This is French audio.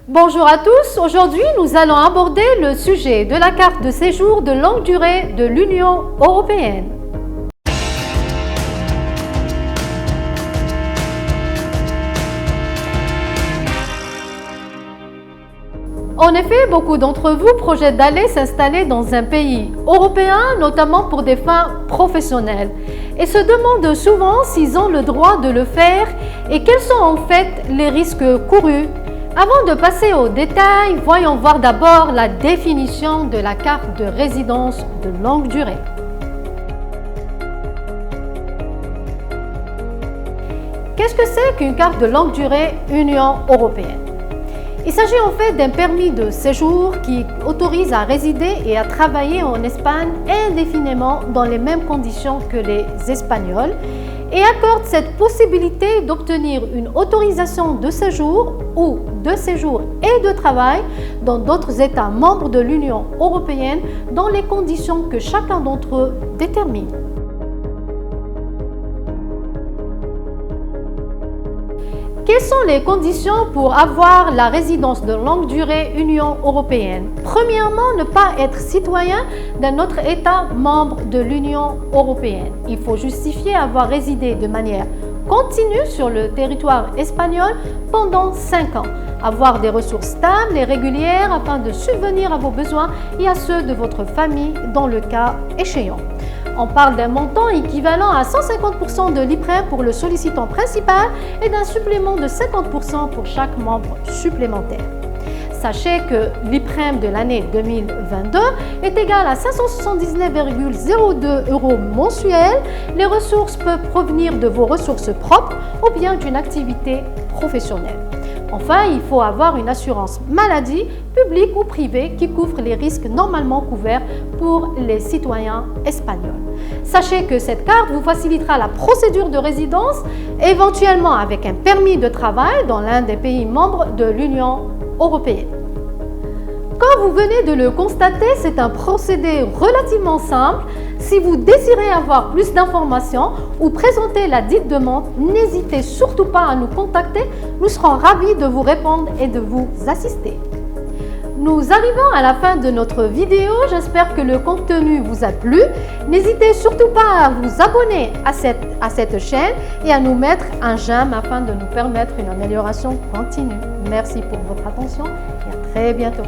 Bonjour à tous, aujourd'hui nous allons aborder le sujet de la carte de séjour de longue durée de l'Union européenne. En effet, beaucoup d'entre vous projettent d'aller s'installer dans un pays européen, notamment pour des fins professionnelles, et se demandent souvent s'ils ont le droit de le faire et quels sont en fait les risques courus. Avant de passer aux détails, voyons voir d'abord la définition de la carte de résidence de longue durée. Qu'est-ce que c'est qu'une carte de longue durée Union européenne? Il s'agit en fait d'un permis de séjour qui autorise à résider et à travailler en Espagne indéfiniment dans les mêmes conditions que les Espagnols et accorde cette possibilité d'obtenir une autorisation de séjour ou de séjour et de travail dans d'autres États membres de l'Union européenne dans les conditions que chacun d'entre eux détermine. Quelles sont les conditions pour avoir la résidence de longue durée Union européenne? Premièrement, ne pas être citoyen d'un autre État membre de l'Union européenne. Il faut justifier avoir résidé de manière continue sur le territoire espagnol pendant 5 ans. Avoir des ressources stables et régulières afin de subvenir à vos besoins et à ceux de votre famille dans le cas échéant. On parle d'un montant équivalent à 150% de l'IPREM pour le sollicitant principal et d'un supplément de 50% pour chaque membre supplémentaire. Sachez que l'IPREM de l'année 2022 est égal à 579,02 € mensuels. Les ressources peuvent provenir de vos ressources propres ou bien d'une activité professionnelle. Enfin, il faut avoir une assurance maladie, publique ou privée, qui couvre les risques normalement couverts pour les citoyens espagnols. Sachez que cette carte vous facilitera la procédure de résidence, éventuellement avec un permis de travail dans l'un des pays membres de l'Union européenne. Comme vous venez de le constater, c'est un procédé relativement simple. Si vous désirez avoir plus d'informations ou présenter la dite demande, n'hésitez surtout pas à nous contacter. Nous serons ravis de vous répondre et de vous assister. Nous arrivons à la fin de notre vidéo. J'espère que le contenu vous a plu. N'hésitez surtout pas à vous abonner à cette chaîne et à nous mettre un j'aime afin de nous permettre une amélioration continue. Merci pour votre attention et à très bientôt.